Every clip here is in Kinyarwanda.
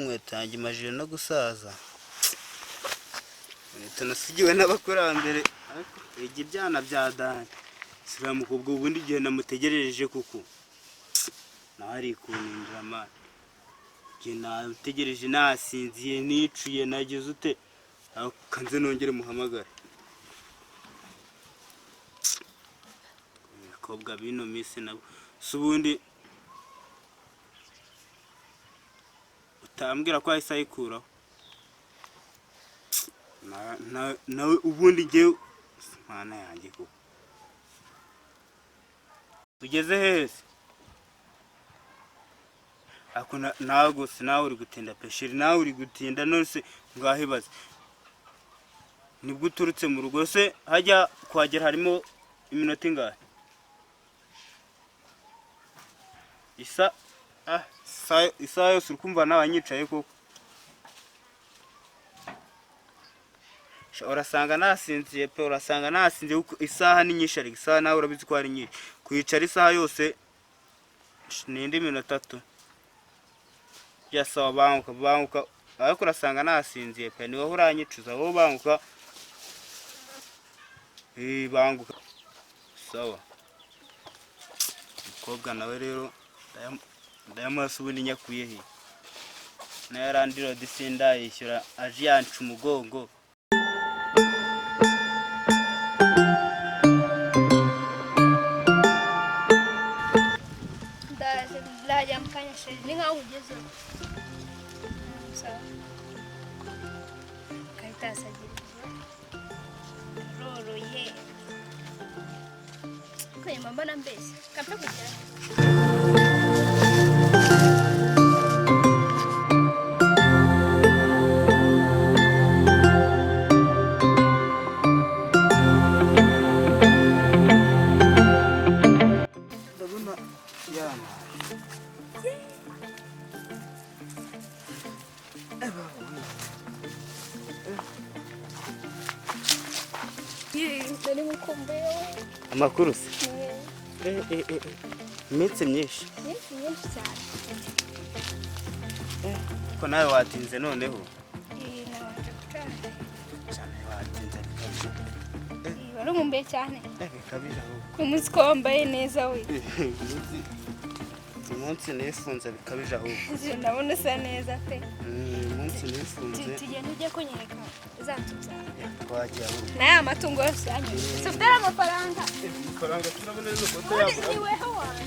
inkweto yanjye imajije no gusaza. Tunasigiwe n'abakurambere ibyana bya dani. Sira mukobwa ubundi gihe namutegerereje kuko nari kunindira amana. Gihe nategereje nasinziye nicuye nagize ute kanze nongere muhamagara. Kobwa bino misi nabo subundi utambwira ko ahise ayikuraho. Nawe ubundi ngewe mana yanjye ko tugeze hese ako nawe gusa nawe uri gutinda peshiri nawe uri gutinda nose ngahibaze nibwo uturutse mu rugo se hajya kwagera harimo iminota ingahe isa yose ukumva nabanyicaye koko urasanga nasinziye pe urasanga nasinziye kuko isaha ni nyinshi ariko isaha nawe urabizi ko ari nyinshi kwicara isaha yose n'indi minota 3 yasawa banguka ariko urasanga nasinziye pe ni wowe uranyicuza wowe banguka banguka sawa mukobwa nawe rero ndayamaso ubundi nyakuye he narandiro disinda yishyura aje yancu umugongo. Ni nkaho ugeze Caritas agirije roroye kwema mbona mbese kapfe kugera amakuru se iminsi myinshi cyane ko nawe watinze noneho cyane watinze bari umumbe cyane bikabira ku munsi ko wambaye neza we umunsi nifunze bikabije ahubwo ndabona usa neza pe umunsi nifunze tugenda ujye kunyereka uzatubyara twagiye aho naye amatungo yose yanyuze ufite amafaranga turabona izo foto yawe ni weho wawe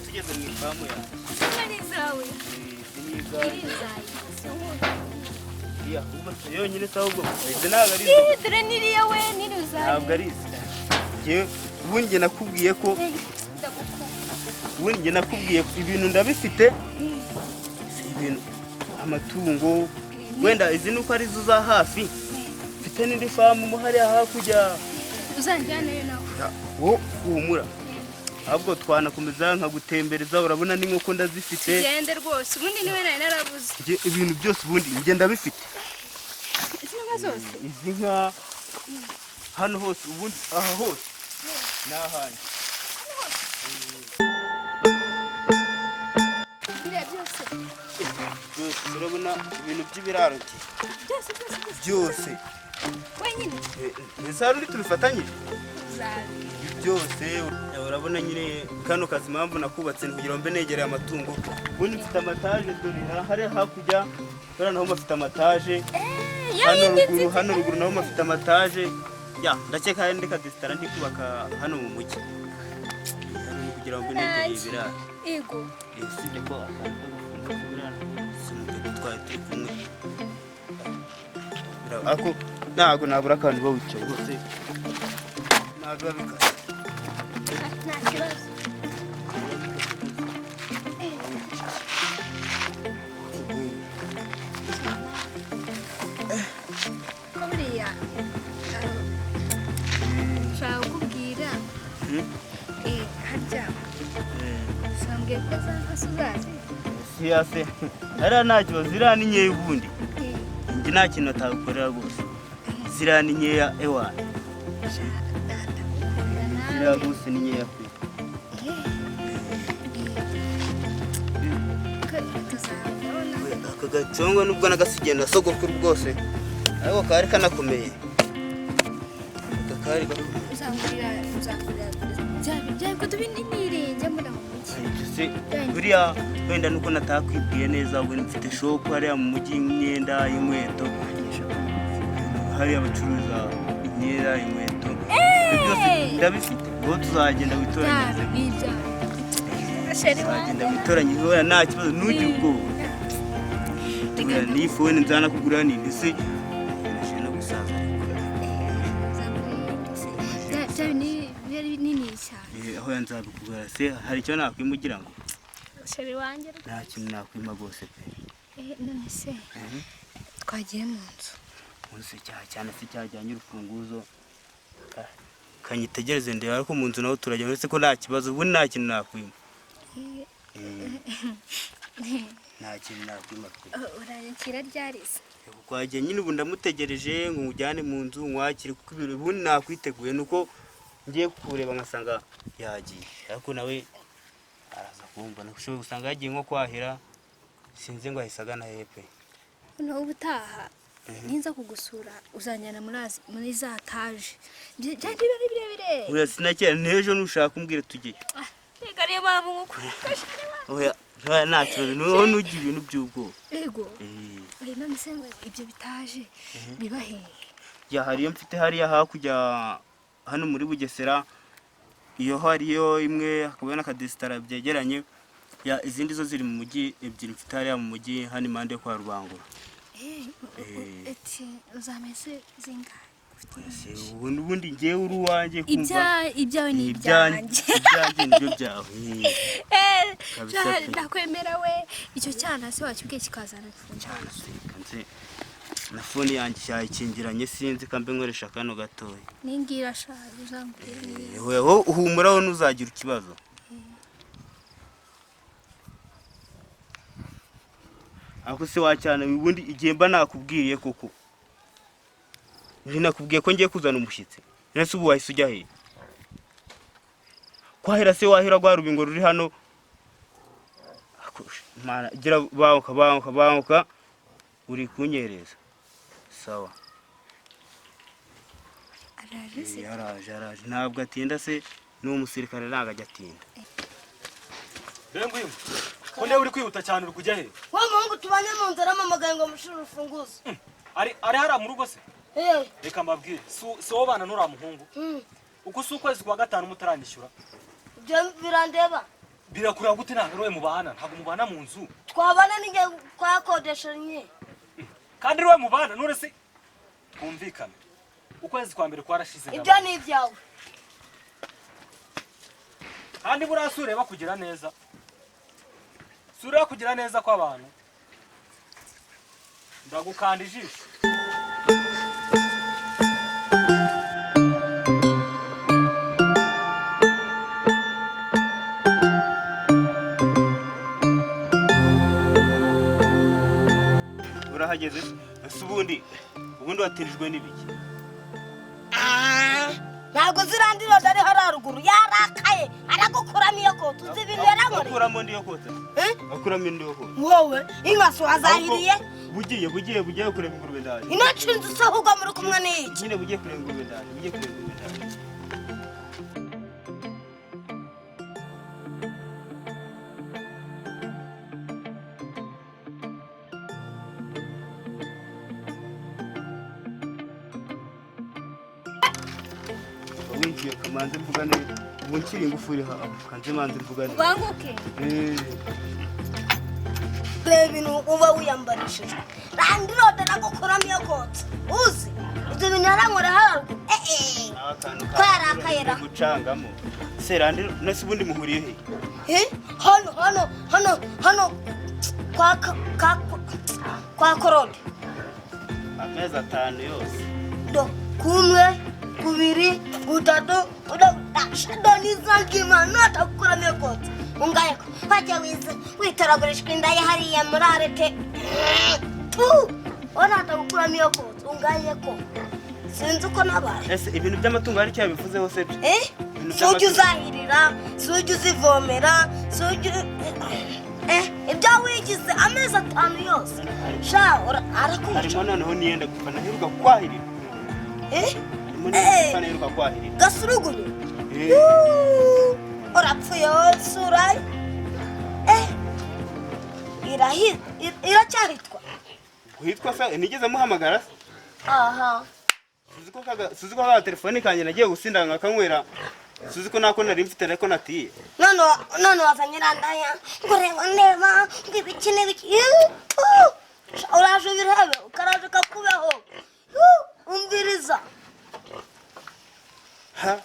tugeze mu ifamu yawe ni zawe iya ubwo yonyine ahubwo izi ntabwo ari izo dore niriya we niruzaye ntabwo ari izi njyewe ubundi nakubwiye ko ubundi nakubwiye ibintu ndabifite ibintu amatungo wenda izi nuko ari zo za hafi mfite n'indi famu mo hariya hakurya uzanjyanayo nawe wo humura ahubwo twanakomeza nkagutembereza urabona n'inkoko ndazifite gende rwose ubundi niwe nari narabuze ibintu byose ubundi njye ndabifite izi nka zose izi nka hano hose ubundi aha hose n'ahandi byose urabona ibintu by'ibiraro byose wenyine ntizari uri tubifatanyije byose urabona nyine kano kazi impamvu nakubatse kugira ngo mbe negereye amatungo ubundi mfite amataje dore hariya hakurya dore naho mafite amataje hano ruguru naho mafite amataje ndakeka hari ndeka disitara ndi kubaka hano mu mujyi kugira ngo mbe negereye ibiraro yego usibye ko twari turi kumwe ariko ntabwo nabura akantu bo wicaye rwose ntabwo babikaze nta kibazo ko buriya nshaka kukubwira harya sambwiye ko uzazi siyase hariya nta kibazo ziriya ni nkeya ubundi njye nta kintu atagukorera rwose ziriya ni nkeya ewana ziriya rwose ni nkeya pe aka gacongo nubwo nagasigiye na sogokuru bwose ariko kari kanakomeye aka kari gakomeye uzangurira byari ko tubinirenge muri mu mujyi buriya wenda nuko natakwibwiye neza ubu mfite shop hariya mu mujyi imyenda y'inkweto hariya bacuruza imyenda inkweto byose ndabifite ngo tuzagenda witoranyirize tuzagenda witoranyirize wera nta kibazo ntugire ubwoba nifu wenda nzanakugurira nini se no gusaza aho yanzabikugura se hari icyo nakwimugira ngo sheri wanjye nta kintu nakwima rwose pe none se twagiye mu nzu cyane se cyajyanye urufunguzo kanyitegereze ndeba ariko mu nzu naho turajya uretse ko nta kibazo ubu nta kintu nakwima nta kintu nakwima pe uranyakira ryarize kwagiye nyine ubu ndamutegereje ngo mujyane mu nzu mwakire kuko ibiro ubundi nakwiteguye nuko ngiye kureba nkasanga yagiye ariko nawe araza kumva nashobora gusanga yagiye nko kwahira sinzi ngo ahisagana hepe noneho ubutaha ninza kugusura uzanjyana muri za taje byari birebire uriya sinakera n'ejo nushaka umbwire tugiye reka rero babu nkuko oya nta kibazo niho nugira ibintu by'ubwoba yego none se ngo ibyo bitaje biba hehe ya hariyo mfite hariya hakurya hano muri Bugesera iyo hariyo imwe hakaba n'akadesitara byegeranye ya izindi zo ziri mu mujyi ebyiri mfite hariya mu mujyi hano impande kwa Rubangura eti uzamese zingahe ubundi ngewe uri uwanjye kumva ibyawe ni ibyanjye nibyo byawe ndakwemera we icyo cyana se wakibwiye kikazana cyana se kanze na fone yanjye cyayikingiranye sinzi kambe nkoresha kano gatoya ningira shaje uzambwire weho uhumuraho nuzagira ikibazo ako se wacyana ubundi igihe mba nakubwiriye koko nakubwiye ko ngiye kuzana umushyitsi nese ubu wahise ujya he kwahera se wahera rwa rubingo ruri hano gira banguka uri kunyereza sawa araje ntabwo atinda se n'umusirikare ntabwo ajya atinda Bengwimo ko ndewe uri kwihuta cyane uri kujya he wa muhungu tubanye mu nzara amamagaye ngo mushire urufunguzo ari hara mu rugo se reka mbabwire si wo bana n'ura muhungu uko si ukwezi kwa gatanu mutaranyishyura ibyo birandeba birakureba gute ntabwo we mubana ntabwo mubana mu nzu twabana n'inge kwakodesha nye kandi we mubana none se twumvikane ukwezi kwa mbere kwarashize ibyo ni ibyawe kandi buriya si ureba kugira neza si ureba kugira neza kw'abantu ndagukanda ijisho urahageze ese ubundi watirijwe n'ibiki ntabwo zirandiro dare hararuguru yarakaye aragukuramo iyo koto uzi ibintu yaramuri akuramo ndiyo kote akuramo ndiyo kote wowe inkaso wazahiriye bugiye kureba ingurube ndaje intoki inzu se ahubwo muri kumwe n'iki nyine bugiye kureba ingurube ndaje winjiye kamanze mvugane ubu nkiri ingufuri kanze manze mvugane banguke reba ibintu uba wiyambarishije randirode nagukuramo iyo koto uzi ibyo bintu yarankora haruguru ko yarakaye ra gucangamo se randiro nase ubundi muhuriye he hano kwa korode amezi 5 yose kumwe kubiri gutatu udashado nizangima natakukuramo iyo koto ungayeko bajya witoragurishwa inda ye hariya muri arete wanatakukuramo iyo koto ungayeko sinzi uko nabaye ese ibintu by'amatungo hari icyo yabivuzeho se ibintu sujya uzahirira sujya uzivomera sujya ibyo wigize amezi 5 yose sha arakwica. Harimo noneho niyenda gupfa naheruka kwahirira. Harimo niyenda naheruka kwahirira. Gasurugunyu. Urapfuye sura. Iracyahitwa. Guhitwa se nigeze muhamagara. Aha. Suzi ko ka telefone kanje nagiye gusinda ngakanywera. Suzi ko nako nari mfite ariko natiye. None wazanyira ndaya. Ngorengo ndeba ngibikine biki. Uraje birebe ukaraje kakubeho. Umviriza. Ha.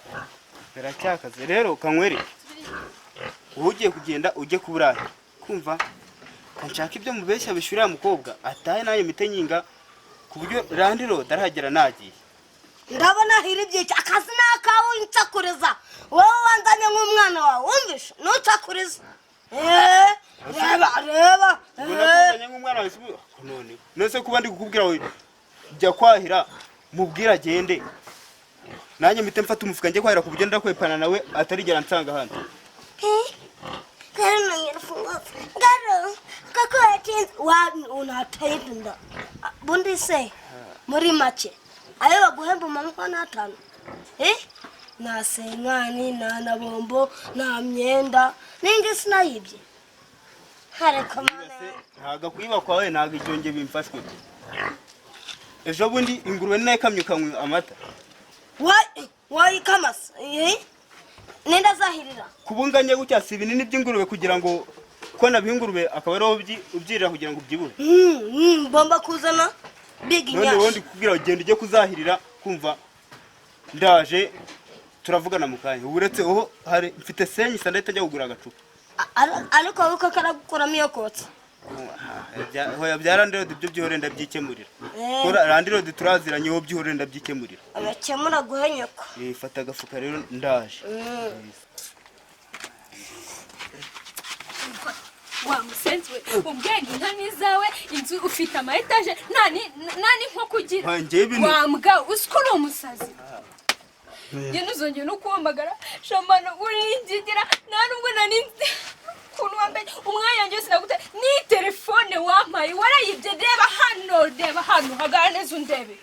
Biracyakaze rero kanywere. Ugiye kugenda ujye kuburayi. Kumva kanshaka ibyo mubeshya bishurira mukobwa ataye nayo mitenyinga kuburyo randiro darahagera nagiye. Ndabona hiribye akazi nakawe intakureza. Wowe wanzanye nk'umwana wawe umvisha nutakureza. Reba. None nk'umwana wawe sibu none. Nose kuba ndi kukubwira we jya kwahira mubwira agende. Nanye mite mfata umufuka njye kwahira kuburyo ndakwepana nawe atarigera nsanga hano. Garo nanyerfunga. Garo kako yatinze wa unatayinda. Bundi se muri make. Ayo baguhemba umanuka n'atanu. Na senkani na bombo na myenda ninge sinayibye. Hareka mana. Ntaga kwiba kwawe ntaga icyonge bimfashwe. Ejo bundi ingurube naye kamyukanywe amata. Wai kamas. Nenda zahirira. Kubunganye gutya si binini by'ingurube kugira ngo ko nabihingurube akaba ariho ubyirira kugira ngo ubyibuhe. Bomba kuzana big nyash. None wondi kugira ugende ujye kuzahirira kumva ndaje turavugana mukanya. Uretse oho hari mfite senyi sandahita ajya kugura agacupa. Ariko uko karagukuramo iyo kotsa. Hoya byarandiro ibyo byihore ndabyikemurira. Kora randiro turaziranye ho byihore ndabyikemurira. Abakemura guhenyuka. Fata agafuka rero ndaje. Wa musenzwe ubwenge intani zawe inzu ufite ama etage nani nko kugira. Wa mbwa usko no musazi. Nge nuzongeye no kuhamagara shambano urinjigira nta nubwo nani kuntu wambaye umwanya njye sinagute ni telefone wampaye warayibye deba hano hagara neza undebe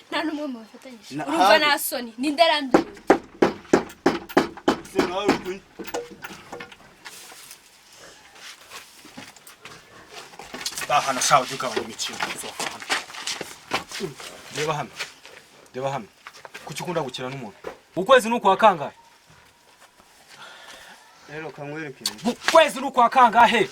nta numwe mu bafatanyije urumva na soni ni ndarambiwe hano shawo dukabanya imikino reba hano kuki ukunda gukina n'umuntu ukwezi n'ukwa kangahe rero kamwerekere ukwezi n'ukwa kangahe